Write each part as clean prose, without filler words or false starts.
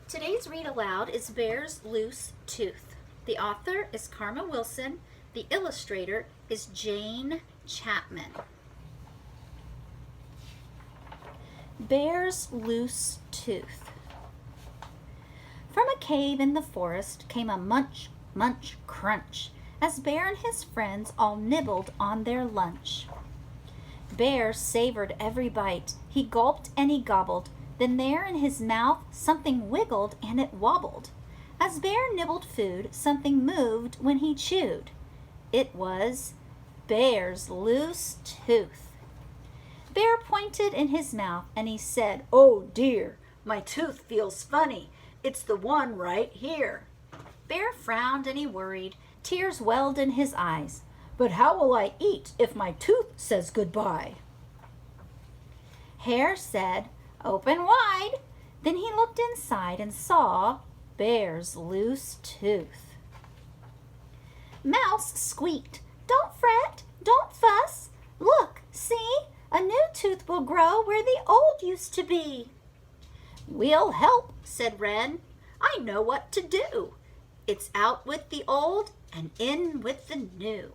Today's read aloud is Bear's Loose Tooth. The author is Karma Wilson. The illustrator is Jane Chapman. Bear's Loose Tooth. From a cave in the forest came a munch, munch, crunch, as Bear and his friends all nibbled on their lunch. Bear savored every bite. He gulped and he gobbled. Then there in his mouth something wiggled and it wobbled. As Bear nibbled food, something moved when he chewed. It was Bear's loose tooth. Bear pointed in his mouth and he said, "Oh dear, my tooth feels funny. It's the one right here." Bear frowned and he worried. Tears welled in his eyes. "But how will I eat if my tooth says goodbye?" Hare said, "Open wide." Then he looked inside and saw Bear's loose tooth. Mouse squeaked, "Don't fret, don't fuss. Look, see, a new tooth will grow where the old used to be." "We'll help," said Wren. "I know what to do. It's out with the old and in with the new."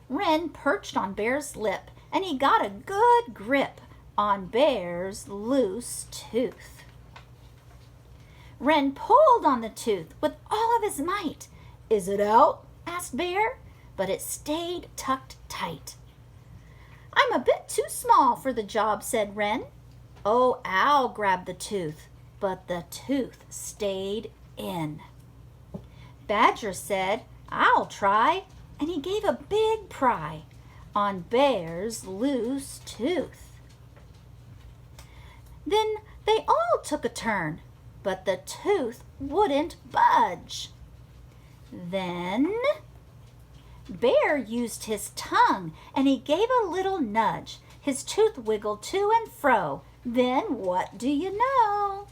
Wren perched on Bear's lip and he got a good grip on Bear's loose tooth. Wren pulled on the tooth with all of his might. "Is it out?" asked Bear, but it stayed tucked tight. "I'm a bit too small for the job," said Wren. "Oh, Owl grabbed the tooth, but the tooth stayed in." Badger said, "I'll try," and he gave a big pry on Bear's loose tooth. Then they all took a turn, but the tooth wouldn't budge. Then Bear used his tongue and he gave a little nudge. His tooth wiggled to and fro. Then what do you know?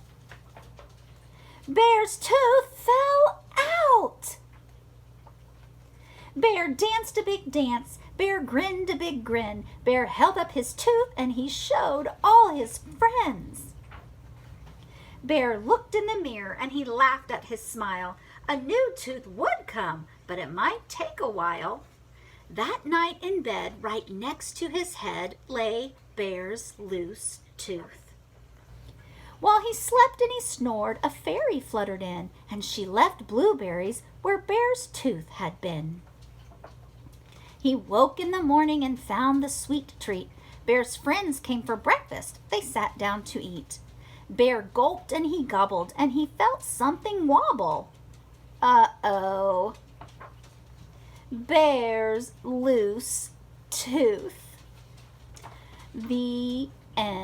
Bear's tooth fell out. Bear danced a big dance. Bear grinned a big grin. Bear held up his tooth and he showed all his friends. Bear looked in the mirror and he laughed at his smile. A new tooth would come, but it might take a while. That night in bed, right next to his head, lay Bear's loose tooth. While he slept and he snored, a fairy fluttered in, and she left blueberries where Bear's tooth had been. He woke in the morning and found the sweet treat. Bear's friends came for breakfast. They sat down to eat. Bear gulped and he gobbled, and he felt something wobble. Uh-oh. Bear's loose tooth. The end.